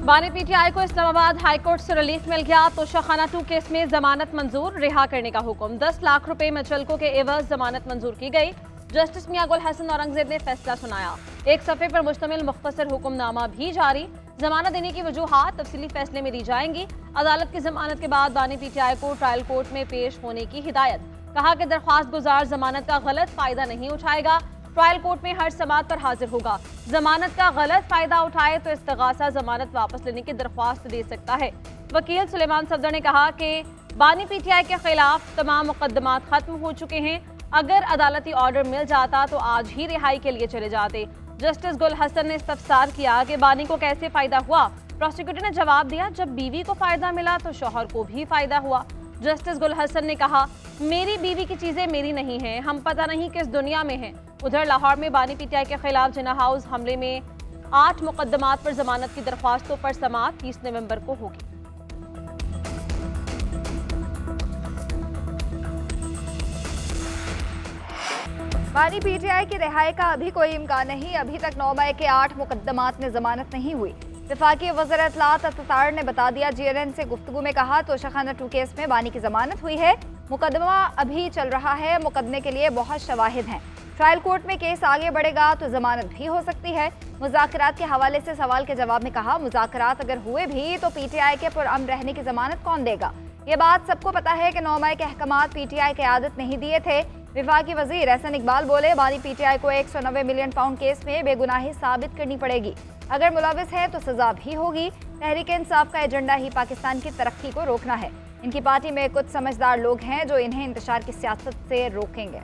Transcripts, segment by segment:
बानी पीटीआई को इस्लामाबाद हाईकोर्ट से रिलीफ मिल गया। तोशाखाना 2 केस में जमानत मंजूर, रिहा करने का हुक्म। 10 लाख रुपए मचलकों के एवज जमानत मंजूर की गई। जस्टिस मियां गुल हसन औरंगजेब ने फैसला सुनाया। एक सफ़े पर मुश्तमिल मुख्तसर हुक्मनामा भी जारी। जमानत देने की वजूहात तफसीली फैसले में दी जाएंगी। अदालत की जमानत के बाद बानी पीटीआई को ट्रायल कोर्ट में पेश होने की हिदायत। कहा कि दरख्वास्त गुजार जमानत का गलत फायदा नहीं उठाएगा, ट्रायल कोर्ट में हर समात पर हाजिर होगा। जमानत का गलत फायदा उठाए तो इस्तगासा जमानत वापस लेने की दरख्वास्त दे सकता है। वकील सुलेमान सफदर ने कहा कि बानी पीटीआई के खिलाफ तमाम मुकदमात खत्म हो चुके हैं। अगर अदालती ऑर्डर मिल जाता तो आज ही रिहाई के लिए चले जाते। जस्टिस गुल हसन ने इस्तफसार किया कि बानी को कैसे फायदा हुआ। प्रोसिक्यूटर ने जवाब दिया, जब बीवी को फायदा मिला तो शौहर को भी फायदा हुआ। जस्टिस गुल हसन ने कहा, मेरी बीवी की चीजें मेरी नहीं हैं, हम पता नहीं किस दुनिया में हैं। उधर लाहौर में बानी पीटीआई के खिलाफ जिन्ना हाउस हमले में 8 मुकदमात पर जमानत की दरख्वास्तों पर समाअत 30 नवंबर को होगी। बानी पीटीआई की रिहाई का अभी कोई इम्कान नहीं। अभी तक 9 मई के 8 मुकदमात में जमानत नहीं हुई। वफाकी वज़ीर इत्तलात अत्तार ने बता दिया। GNN से गुफ्तगू में कहा, तोशाखाना 2 केस में बानी की जमानत हुई है। मुकदमा अभी चल रहा है। मुकदमे के लिए बहुत शवाहिद हैं। ट्रायल कोर्ट में केस आगे बढ़ेगा तो जमानत भी हो सकती है। मुज़ाकरात के हवाले से सवाल के जवाब में कहा, मुज़ाकरात अगर हुए भी तो पीटीआई के पुरअमन रहने की जमानत कौन देगा। ये बात सबको पता है कि 9 मई के अहकामात पीटीआई की आदत नहीं दिए थे। विफाकी वजीर एहसन इकबाल बोले, बानी पीटीआई को 190 मिलियन पाउंड केस में बेगुनाही साबित करनी पड़ेगी। अगर मुलविस है तो सजा भी होगी। तहरीक इंसाफ का एजेंडा ही पाकिस्तान की तरक्की को रोकना है। इनकी पार्टी में कुछ समझदार लोग हैं जो इन्हें इंतशार की सियासत से रोकेंगे।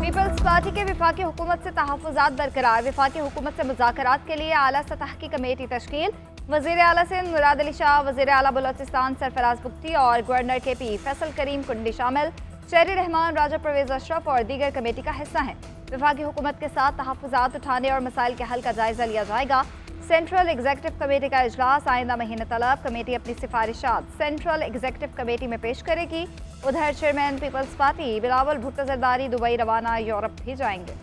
पीपल्स पार्टी के वफाकी हुकूमत से तहफ़्फ़ुज़ात बरकरार। वफाकी हुकूमत से मुज़ाकरात के लिए आला सतह की कमेटी तश्कील। वज़ीर आला सिंध मुराद अली शाह, वज़ीर आला बलोचिस्तान सरफराज बुख्ती और गवर्नर KP फैसल करीम कुंडी शामिल। शेरी रहमान, राजा परवेज अशरफ और दीगर कमेटी का हिस्सा हैं। वफाकी हुकूमत के साथ तहफ़्फ़ुज़ात उठाने और मसाइल के हल का जायजा लिया जाएगा। सेंट्रल एग्जीक्यूटिव कमेटी का इजलास आइंदा महीने तलब। कमेटी अपनी सिफारिशात सेंट्रल एग्जीक्यूटिव कमेटी में पेश करेगी। उधर चेयरमैन पीपल्स पार्टी बिलावल भुट्टो जरदारी दुबई रवाना, यूरोप भी जाएंगे।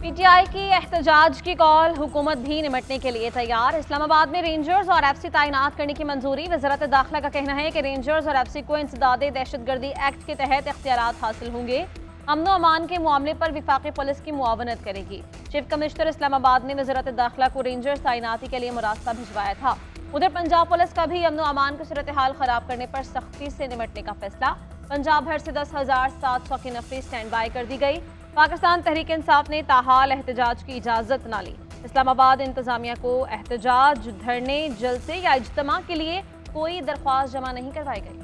पीटीआई की एहतजाज की कॉल, हुकूमत भी निमटने के लिए तैयार। इस्लामाबाद में रेंजर्स और FC तैनात करने की मंजूरी। वज़ारत दाखिला का कहना है कि रेंजर्स और FC को इंसदादे दहशतगर्दी एक्ट के तहत इख्तियारात हासिल होंगे। अमन अमान के मामले पर विफाकी पुलिस की मुआवनत करेगी। चीफ कमिश्नर इस्लामाबाद ने वज़ारत दाखिला को रेंजर्स तैनाती के लिए मुरास्ता भिजवाया था। उधर पंजाब पुलिस का भी अमन अमान की सूरत हाल खराब करने पर सख्ती से निमटने का फैसला। पंजाब भर से 10,700 की नफरी स्टैंड बाई कर दी गई। पाकिस्तान तहरीक इंसाफ ने ताहाल एहतजाज की इजाज़त ना ली। इस्लामाबाद इंतजामिया को एहतजाज, धरने, जलसे या इज्तिमा के लिए कोई दरख्वास्त जमा नहीं करवाई गई।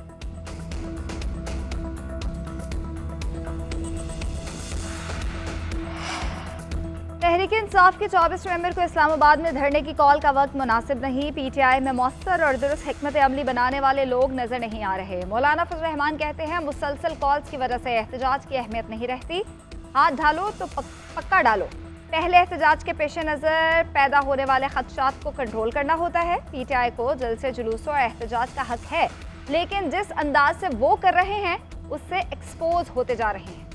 तहरीक इंसाफ की 24 नवंबर को इस्लामाबाद में धरने की कॉल का वक्त मुनासिब नहीं। पीटीआई में मौसर और दुरुस्त हिकमत अमली बनाने वाले लोग नजर नहीं आ रहे। मौलाना फजल रहमान कहते हैं, मुसलसल कॉल्स की वजह से एहतजाज की अहमियत नहीं रहती। हाथ ढालो तो पक्का डालो। पहले एहतजाज के पेश नज़र पैदा होने वाले खदशात को कंट्रोल करना होता है। पीटीआई को जलसे, जुलूसों और एहतजाज का हक है, लेकिन जिस अंदाज से वो कर रहे हैं उससे एक्सपोज होते जा रहे हैं।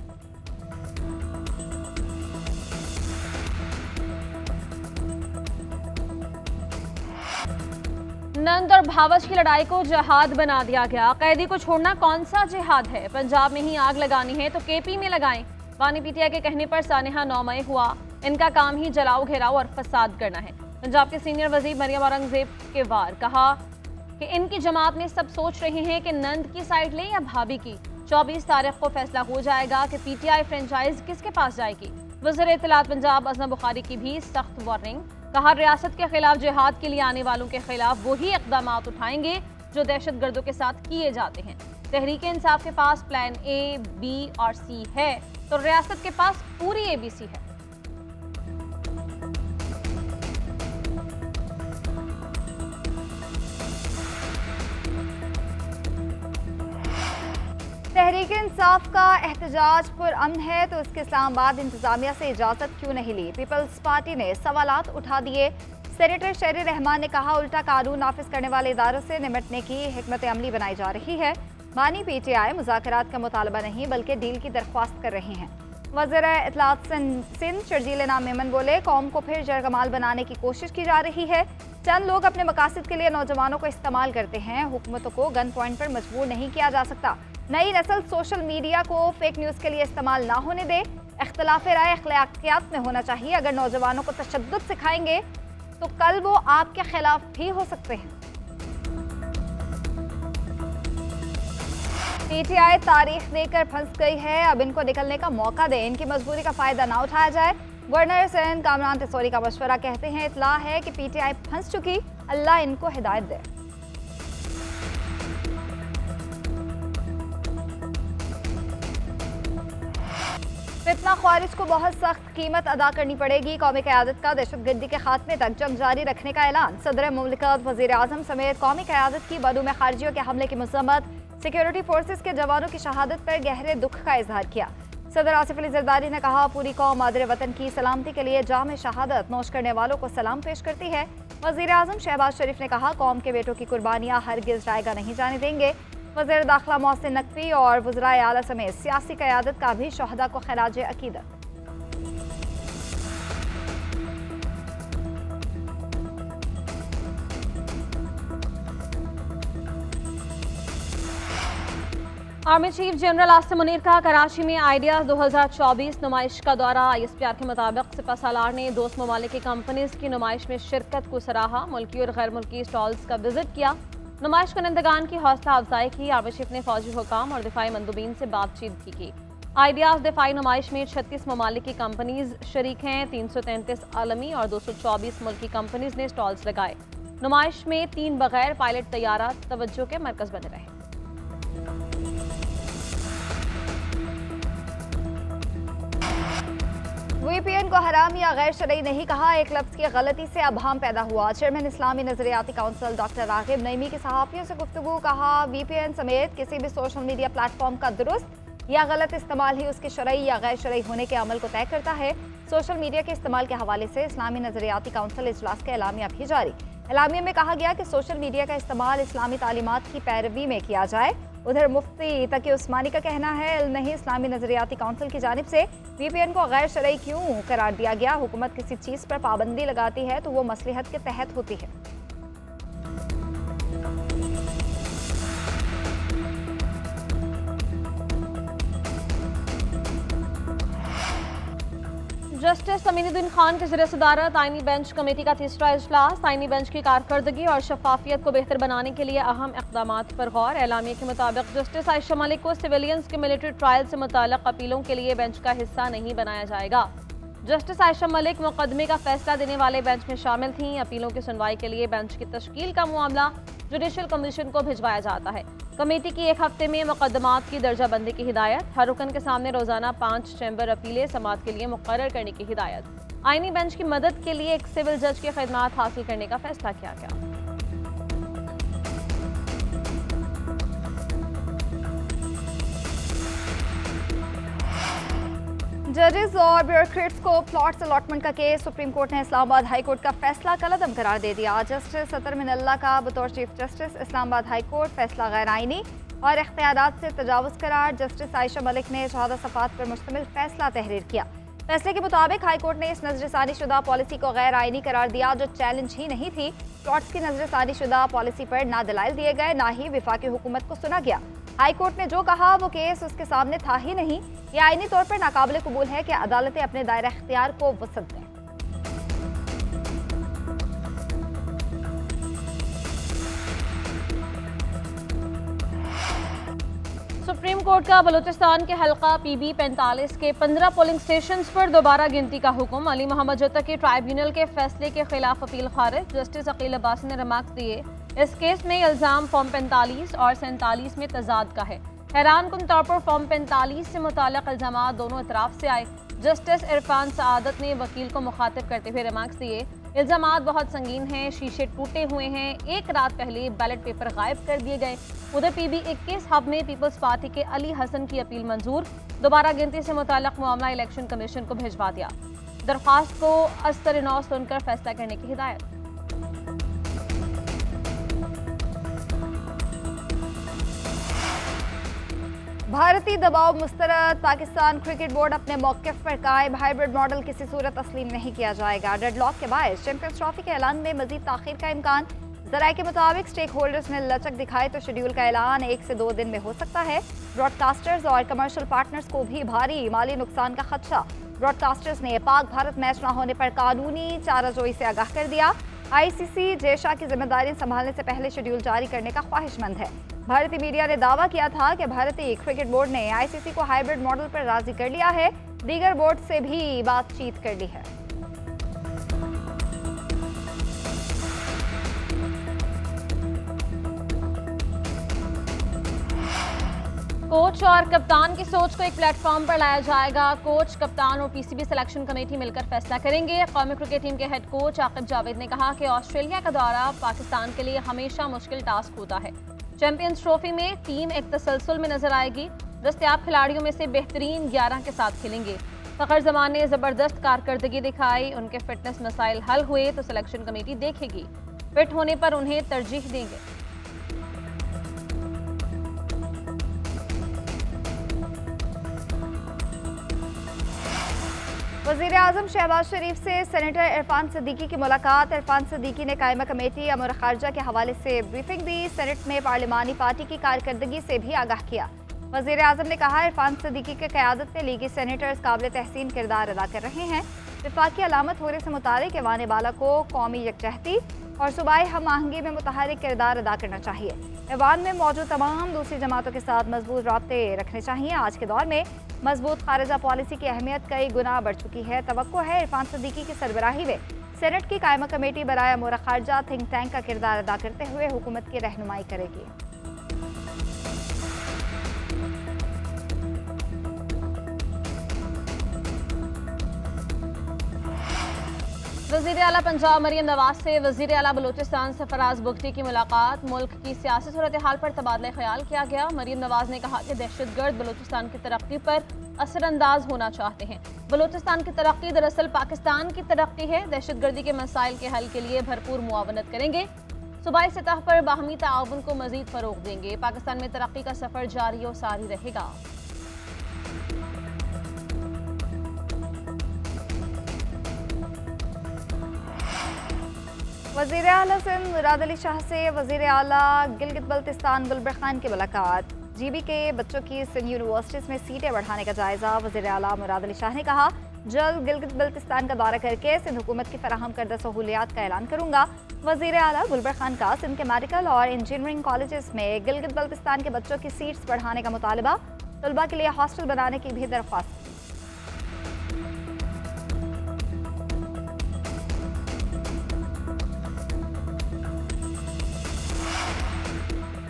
नंद और भावच की लड़ाई को जिहाद बना दिया गया। कैदी को छोड़ना कौन सा जिहाद है। पंजाब में ही आग लगानी है तो KP में लगाएं। बानी पीटीआई के कहने पर सानिहा 9 मई हुआ। इनका काम ही जलाओ, घेराव और फसाद करना है। पंजाब के सीनियर वजीर मरियम औरंगजेब के वार कहा कि इनकी जमात में सब सोच रहे हैं कि नंद की साइड ले या भाभी की। 24 तारीख को फैसला हो जाएगा कि पीटीआई फ्रेंचाइज किसके पास जाएगी। वज़ीर इत्तलात पंजाब अज़म बुखारी की भी सख्त वार्निंग। कहा, रियासत के खिलाफ जिहाद के लिए आने वालों के खिलाफ वही इक़दाम उठाएंगे जो दहशतगर्दों के साथ किए जाते हैं। तहरीक इंसाफ के पास प्लान A, B और C है तो रियासत के पास पूरी ABC है। तहरीक तहरीक इंसाफ का एहतजाज पुरअमन है तो इसके इस्लामाबाद इंतजामिया से इजाज़त क्यों नहीं ली? पीपल्स पार्टी ने सवालात उठा दिए। सेनेटर शहरी रहमान ने कहा उल्टा कानून नाफिज करने वाले इदारों से निपटने की हिकमत अमली बनाई जा रही है। बानी PTI मुज़ाकरात का मुतालबा नहीं बल्कि डील की दरख्वास्त कर रहे हैं। वज़ीर इत्तलात सिंध शर्जील नाम मेमन बोले कौम को फिर जरगमाल बनाने की कोशिश की जा रही है। चंद लोग अपने मकासद के लिए नौजवानों को इस्तेमाल करते हैं। हुकूमतों को गन पॉइंट पर मजबूर नहीं किया जा सकता। नई नस्ल सोशल मीडिया को फेक न्यूज़ के लिए इस्तेमाल ना होने दे। इख्तिलाफ राय अखलाकियात में होना चाहिए। अगर नौजवानों को तशद्दुद सिखाएंगे तो कल वो आपके खिलाफ भी हो सकते हैं। PTI तारीख देकर फंस गई है, अब इनको निकलने का मौका दें। इनकी मजबूरी का फायदा ना उठाया जाए। गवर्नर सिंध कामरान तिसौरी का मशवरा, कहते हैं इतला है कि PTI फंस चुकी, अल्लाह इनको हिदायत दे। फितना ख्वारिज को बहुत सख्त कीमत अदा करनी पड़ेगी। कौमी क़यादत का दहशतगर्दी के खात्मे तक जंग जारी रखने का ऐलान। सदर मुमलिकत वज़ीर आज़म समेत कौमी क़यादत की बदू में खारजियों के हमले की मज़म्मत। सिक्योरिटी फोर्सेस के जवानों की शहादत पर गहरे दुख का इजहार किया। सदर आसिफ अली ज़रदारी ने कहा पूरी कौम मादर वतन की सलामती के लिए जाम शहादत नोश करने वालों को सलाम पेश करती है। वज़ीर आज़म शहबाज शरीफ ने कहा कौम के बेटों की कुर्बानियाँ हरगिज़ जायगा नहीं जाने देंगे। वज़ीर दाखिला मोहसिन नकवी और वज़राए आला समेत सियासी क़यादत का भी शहदा को खराज अकीदत। Army chief general Asim Munir का कराची में आइडियाज़ 2024 नुमाइश का दौरा। ISPR के मुताबिक सिपा सालार ने दोस्त ममालिक की कंपनीज की नुमाइश में शिरकत को सराहा। मुल्की और गैर मुल्की स्टॉल्स का विजिट किया। नुमाइश करंदगान की हौसला अफजाई की। आर्मी चीफ ने फौजी हुकाम और दिफाई मंदूबीन से बातचीत भी की। आइडियाज़ दिफाई नुमाइश में 36 ममालिक की कंपनीज शरीक हैं। 333 आलमी और 224 मुल्की कंपनीज ने स्टॉल्स लगाए। नुमाइश में 3 बगैर पायलट तैयारा तवज्जो के मरकज बने रहे। VPN को हराम या गैर शरई नहीं कहा, एक लफ्ज़ की गलती से अबहम पैदा हुआ। चेयरमैन इस्लामी नजरियाती काउंसिल डॉक्टर रागिब नईमी की सहाफ़ियों से गुफ्तगू। कहा VPN समेत किसी भी सोशल मीडिया प्लेटफॉर्म का दुरुस्त या गलत इस्तेमाल ही उसके शरई या गैर शरई होने के अमल को तय करता है। सोशल मीडिया के इस्तेमाल के हवाले से इस्लामी नजरियाती काउंसिल इजलास का एलामिया भी जारी। एलामिया में कहा गया कि सोशल मीडिया का इस्तेमाल इस्लामी तालीमात की पैरवी में किया जाए। उधर मुफ्ती तकी उस्मानी का कहना है इल्म नहीं इस्लामी नजरियाती काउंसिल की जानिब से VPN को गैर शरई क्यों करार दिया गया। हुकूमत किसी चीज़ पर पाबंदी लगाती है तो वो मसलहत के तहत होती है। जस्टिस अमीनुद्दीन खान के ज़रिए सदारत आईनी बेंच कमेटी का तीसरा इजलास। आईनी बेंच की कारकर्दगी और शफाफियत को बेहतर बनाने के लिए अहम इक़दामात पर गौर। एलामिया के मुताबिक जस्टिस आयशा मलिक को सिविलियंस के मिलिट्री ट्रायल से मुताल्लिक़ अपीलों के लिए बेंच का हिस्सा नहीं बनाया जाएगा। जस्टिस आयशा मलिक मुकदमे का फैसला देने वाले बेंच में शामिल थीं। अपीलों की सुनवाई के लिए बेंच की तश्कील का मामला जुडिशल कमीशन को भिजवाया जाता है। कमेटी की 1 हफ्ते में मुकदमात की दर्जाबंदी की हिदायत। हर रुकन के सामने रोजाना 5 चैम्बर अपीलें समाअत के लिए मुकर्रर करने की हिदायत। आईनी बेंच की मदद के लिए एक सिविल जज की खिदमात हासिल करने का फैसला किया गया। जजेस और ब्यूरोक्रेट्स को प्लॉट्स अलॉटमेंट का केस। सुप्रीम कोर्ट ने इस्लामाबाद हाई कोर्ट का फैसला कलअदम करार दे दिया। जस्टिस सतर मिनल्ला का बतौर chief justice Islamabad high court फैसला गैर आईनी और इख्तियारात से तजावुज़ करार। जस्टिस आयशा मलिक ने 14 सफ़ात पर मुश्तमिल फैसला तहरीर किया। फैसले के मुताबिक हाई कोर्ट ने इस नजरसानी शुदा पॉलिसी को गैर आईनी करार दिया जो चैलेंज ही नहीं थी। प्लॉट्स की नजरसानी शुदा पॉलिसी पर ना दलाइल दिए गए ना ही विफाकी हुकूमत को सुना गया। हाई कोर्ट ने जो कहा वो केस उसके सामने था ही नहीं। यह आईनी तौर पर नाकाबिल कबूल है कि अदालतें अपने दायरा इख्तियार को वसअत दें। सुप्रीम कोर्ट का बलूचिस्तान के हल्का PB 45 के 15 पोलिंग स्टेशन पर दोबारा गिनती का हुक्म। अली मोहम्मद जत्तकी ट्राइब्यूनल के फैसले के खिलाफ अपील खारिज। जस्टिस अकील अब्बासी ने रिमार्क्स दिए इस केस में इल्जाम फॉर्म 45 और 47 में तजाद का है। हैरान कुन तौर पर फॉर्म 45 से मुताल्लिक़ इल्जामात दोनों इतराफ से आए। जस्टिस इरफान सआदत ने वकील को मुखातिब करते हुए रिमार्क्स दिए इल्जामात बहुत संगीन हैं, शीशे टूटे हुए हैं, एक रात पहले बैलेट पेपर गायब कर दिए गए। उधर PB21 हब में पीपल्स पार्टी के अली हसन की अपील मंजूर, दोबारा गिनती से मुताल्लिक मामला इलेक्शन कमीशन को भिजवा दिया। दरख्वास्त को अस्तर नौ सुनकर फैसला करने की हिदायत। भारतीय दबाव मुस्तरद, पाकिस्तान क्रिकेट बोर्ड अपने मौक़िफ़ पर कायम, हाइब्रिड मॉडल किसी सूरत तस्लीम नहीं किया जाएगा। डेडलॉक के बायस चैंपियंस ट्रॉफी के ऐलान में मजीद ताख़ीर का इम्कान। ज़राए के मुताबिक स्टेक होल्डर्स ने लचक दिखाई तो शेड्यूल का ऐलान 1 से 2 दिन में हो सकता है। ब्रॉडकास्टर्स और कमर्शियल पार्टनर्स को भी भारी माली नुकसान का खदशा। ब्रॉडकास्टर्स ने पाक भारत मैच न होने पर कानूनी चाराजोई से आगाह कर दिया। ICC जेशा की जिम्मेदारी संभालने से पहले शेड्यूल जारी करने का ख्वाहिशमंद है। भारतीय मीडिया ने दावा किया था कि भारतीय क्रिकेट बोर्ड ने ICC को हाइब्रिड मॉडल पर राजी कर लिया है, दीगर बोर्ड से भी बातचीत कर ली है। कोच और कप्तान की सोच को एक प्लेटफॉर्म पर लाया जाएगा। कोच, कप्तान और PCB सिलेक्शन कमेटी मिलकर फैसला करेंगे। कौमी क्रिकेट टीम के हेड कोच आकिब जावेद ने कहा कि ऑस्ट्रेलिया का दौरा पाकिस्तान के लिए हमेशा मुश्किल टास्क होता है। चैंपियंस ट्रॉफी में टीम एक तसलसल में नजर आएगी। दस्तयाब खिलाड़ियों में से बेहतरीन 11 के साथ खेलेंगे। फ़खर जमान ने ज़बरदस्त कारकर्दगी दिखाई, उनके फिटनेस मसाइल हल हुए तो सिलेक्शन कमेटी देखेगी, फिट होने पर उन्हें तरजीह देंगे। वज़ीर-ए-आज़म शहबाज शरीफ से सेनेटर इरफान सिद्दीकी की मुलाकात। इरफान सिद्दीकी ने कायमा कमेटी अमूर खारजा के हवाले से ब्रीफिंग दी। सेनेट में पार्लिमानी पार्टी की कारकर्दगी से भी आगाह किया। वज़ीर-ए-आज़म ने कहा, इरफान सिद्दीकी की क़यादत में लीगी सेनेटर्स काबिल तहसीन किरदार अदा कर रहे हैं। वफाकी अलामत होने से मुतालिक ऐवान बाला को कौमी यकजहती और सूबाई हम आहंगी में मुतहरिक किरदार अदा करना चाहिए। ऐवान में मौजूद तमाम दूसरी जमातों के साथ मजबूत राब्ते रखने चाहिए। आज के दौर में मजबूत खारिजा पॉलिसी की अहमियत कई गुना बढ़ चुकी है। तवक्को है इरफान सिद्दीकी की सरबराही में सेनेट की कायमा कमेटी बराए अमूर खारजा थिंक टैंक का किरदार अदा करते हुए हुकूमत की रहनुमाई करेगी। वज़ीर आला पंजाब मरियम नवाज से वज़ीर आला बलूचिस्तान सरफराज बुगटी की मुलाकात। मुल्क की सियासी सूरत हाल पर तबादला ख्याल किया गया। मरियम नवाज ने कहा कि दहशतगर्द बलूचिस्तान की तरक्की पर असरअंदाज होना चाहते हैं। बलूचिस्तान की तरक्की दरअसल पाकिस्तान की तरक्की है। दहशतगर्दी के मसाइल के हल के लिए भरपूर मुआवनत करेंगे। सूबाई सतह पर बाहमी ताउन को मजीद फरोग देंगे। पाकिस्तान में तरक्की का सफर जारी और सारी रहेगा। वज़ीर आला सिंध मुराद अली शाह से वज़ीर आला गिलगित बल्तिस्तान गुलबर खान की मुलाकात। GB के बच्चों की सिंध यूनिवर्सिटीज़ में सीटें बढ़ाने का जायज़ा। वज़ीर आला मुराद अली शाह ने कहा, जल्द गिलगित बल्तिस्तान का दौरा करके सिंध हुकूमत की फराहम करदा सहूलियात का ऐलान करूँगा। वज़ीर आला गुलबर खान का सिंध के मेडिकल और इंजीनियरिंग कॉलेजेस में गिलगित बल्तिस्तान के बच्चों की सीट्स बढ़ाने का मुतालबा, तलबा के लिए हॉस्टल बनाने की भी दरख्वास्त।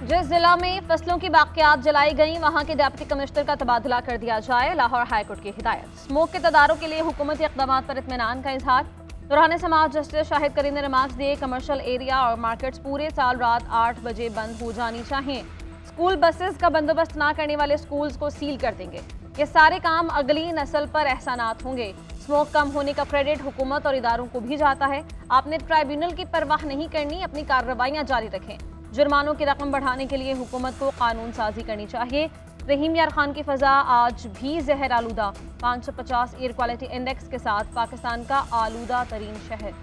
जिस जिला में फसलों की बाकियात जलाई गई वहां के डिप्टी कमिश्नर का तबादला कर दिया जाए। लाहौर हाईकोर्ट की हिदायत। स्मोक के तदारों के लिए हुकूमती इक़दाम पर इत्मीनान का इजहार। दुराने समाज जस्टिस शाहिद करीम ने रिमार्क्स दिए, कमर्शियल एरिया और मार्केट्स पूरे साल रात 8 बजे बंद हो जानी चाहिए। स्कूल बसेस का बंदोबस्त ना करने वाले स्कूल्स को सील कर देंगे। ये सारे काम अगली नस्ल पर एहसानात होंगे। स्मोक कम होने का क्रेडिट हुकूमत और इदारों को भी जाता है। आपने ट्राइब्यूनल की परवाह नहीं करनी, अपनी कार्रवाइयाँ जारी रखें। जुर्मानों की रकम बढ़ाने के लिए हुकूमत को कानून साजी करनी चाहिए। रहीम यार खान की फ़ज़ा आज भी जहर आलूदा। 550 एयर क्वालिटी इंडेक्स के साथ पाकिस्तान का आलूदा तरीन शहर।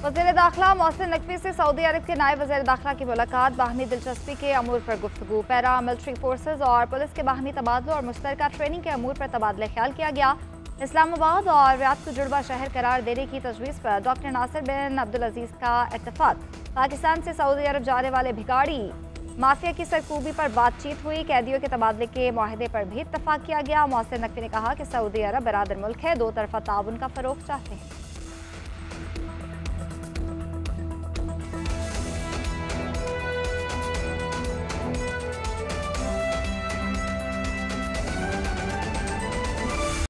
वज़ीर दाखिला मोहसिन नकवी से सऊदी अरब के नायब वज़ीर दाखिला की मुलाकात। बाहमी दिलचस्पी के अमूर पर गुफ्तगू। पैरा मिलिट्री फोर्सेज और पुलिस के बाहमी तबादलों और मुश्तरका ट्रेनिंग के अमूर पर तबादला ख्याल किया गया। इस्लामाबाद और रियाद को जुड़वा शहर करार देने की तजवीज़ पर डॉक्टर नासिर बिन अब्दुल अजीज़ का इत्तफाक। पाकिस्तान से सऊदी अरब जाने वाले भिखारी माफिया की सरकूबी पर बातचीत हुई। कैदियों के तबादले के मुआहदे पर भी इत्तफाक किया गया। मोहसिन नकवी ने कहा कि सऊदी अरब बरादर मुल्क है, दो तरफा ताउन का फ़रोग़ चाहते हैं।